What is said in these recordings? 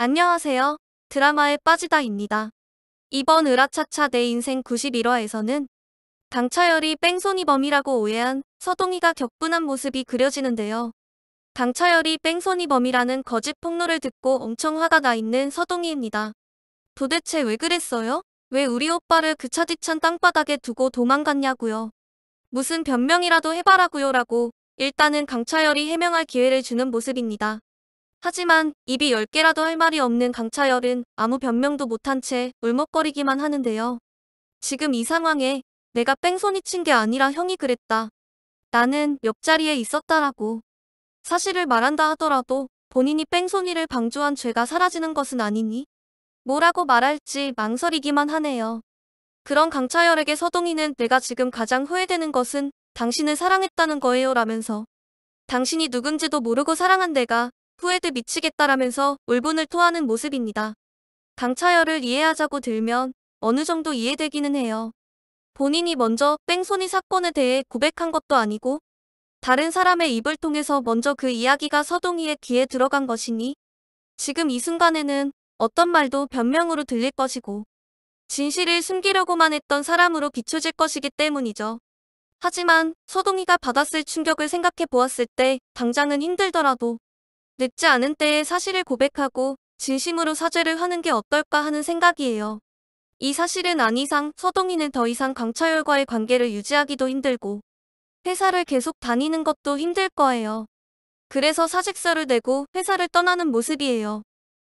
안녕하세요. 드라마에 빠지다입니다. 이번 으라차차 내 인생 91화에서는 강차열이 뺑소니범이라고 오해한 서동희가 격분한 모습이 그려지는데요. 강차열이 뺑소니범이라는 거짓 폭로를 듣고 엄청 화가 나 있는 서동희입니다. 도대체 왜 그랬어요? 왜 우리 오빠를 그 차디찬 땅바닥에 두고 도망갔냐고요. 무슨 변명이라도 해봐라고요 라고 일단은 강차열이 해명할 기회를 주는 모습입니다. 하지만 입이 10개라도 할 말이 없는 강차열은 아무 변명도 못한 채 울먹거리기만 하는데요. 지금 이 상황에 내가 뺑소니 친 게 아니라 형이 그랬다. 나는 옆자리에 있었다라고. 사실을 말한다 하더라도 본인이 뺑소니를 방조한 죄가 사라지는 것은 아니니? 뭐라고 말할지 망설이기만 하네요. 그런 강차열에게 서동희는 내가 지금 가장 후회되는 것은 당신을 사랑했다는 거예요 라면서 당신이 누군지도 모르고 사랑한 내가 후회돼 미치겠다라면서 울분을 토하는 모습입니다. 강차열을 이해하자고 들면 어느 정도 이해되기는 해요. 본인이 먼저 뺑소니 사건에 대해 고백한 것도 아니고 다른 사람의 입을 통해서 먼저 그 이야기가 서동희의 귀에 들어간 것이니 지금 이 순간에는 어떤 말도 변명으로 들릴 것이고 진실을 숨기려고만 했던 사람으로 비춰질 것이기 때문이죠. 하지만 서동희가 받았을 충격을 생각해 보았을 때 당장은 힘들더라도 늦지 않은 때에 사실을 고백하고 진심으로 사죄를 하는 게 어떨까 하는 생각이에요. 이 사실은 안 이상 서동희는 더 이상 강차열과의 관계를 유지하기도 힘들고 회사를 계속 다니는 것도 힘들 거예요. 그래서 사직서를 내고 회사를 떠나는 모습이에요.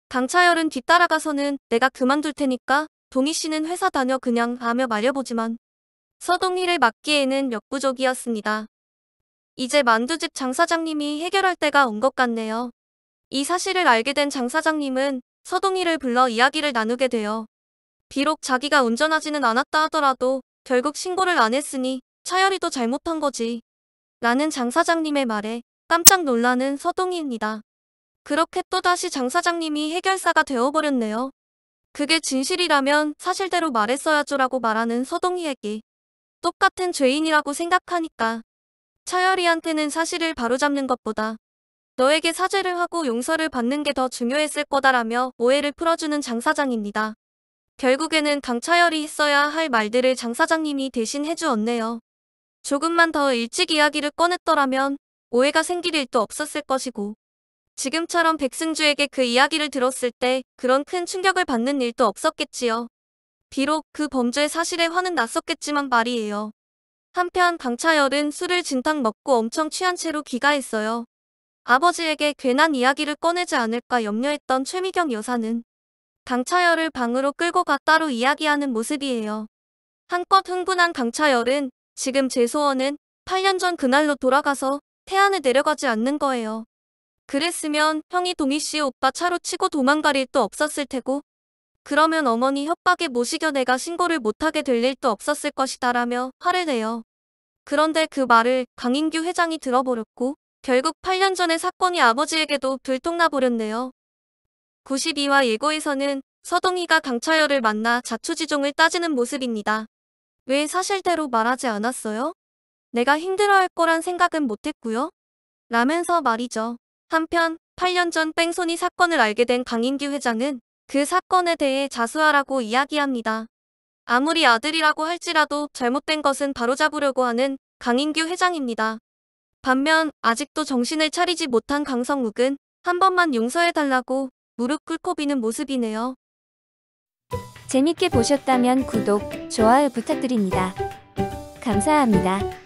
강차열은 뒤따라가서는 내가 그만둘 테니까 동희 씨는 회사 다녀 그냥 하며 말려보지만 서동희를 막기에는 역부족이었습니다. 이제 만두집 장 사장님이 해결할 때가 온 것 같네요. 이 사실을 알게 된 장 사장님은 서동희를 불러 이야기를 나누게 돼요. 비록 자기가 운전하지는 않았다 하더라도 결국 신고를 안 했으니 차열이도 잘못한 거지. 라는 장 사장님의 말에 깜짝 놀라는 서동희입니다. 그렇게 또다시 장 사장님이 해결사가 되어버렸네요. 그게 진실이라면 사실대로 말했어야죠 라고 말하는 서동희에게 똑같은 죄인이라고 생각하니까 차열이한테는 사실을 바로잡는 것보다 너에게 사죄를 하고 용서를 받는 게 더 중요했을 거다라며 오해를 풀어주는 장 사장입니다. 결국에는 강차열이 했어야 할 말들을 장 사장님이 대신 해주었네요. 조금만 더 일찍 이야기를 꺼냈더라면 오해가 생길 일도 없었을 것이고 지금처럼 백승주에게 그 이야기를 들었을 때 그런 큰 충격을 받는 일도 없었겠지요. 비록 그 범죄 사실에 화는 났었겠지만 말이에요. 한편 강차열은 술을 진탕 먹고 엄청 취한 채로 귀가했어요. 아버지에게 괜한 이야기를 꺼내지 않을까 염려했던 최미경 여사는 강차열을 방으로 끌고 가 따로 이야기하는 모습이에요. 한껏 흥분한 강차열은 지금 제 소원은 8년 전 그날로 돌아가서 태안에 내려가지 않는 거예요. 그랬으면 형이 동희 씨 오빠 차로 치고 도망갈 일도 없었을 테고 그러면 어머니 협박에 못 이겨 내가 신고를 못하게 될 일도 없었을 것이다 라며 화를 내요. 그런데 그 말을 강인규 회장이 들어버렸고 결국 8년 전의 사건이 아버지에게도 들통나버렸네요. 92화 예고에서는 서동희가 강차열을 만나 자초지종을 따지는 모습입니다. 왜 사실대로 말하지 않았어요? 내가 힘들어할 거란 생각은 못했고요. 라면서 말이죠. 한편 8년 전 뺑소니 사건을 알게 된 강인규 회장은 그 사건에 대해 자수하라고 이야기합니다. 아무리 아들이라고 할지라도 잘못된 것은 바로잡으려고 하는 강인규 회장입니다. 반면 아직도 정신을 차리지 못한 강성욱은 한 번만 용서해달라고 무릎 꿇고 비는 모습이네요. 재밌게 보셨다면 구독, 좋아요 부탁드립니다. 감사합니다.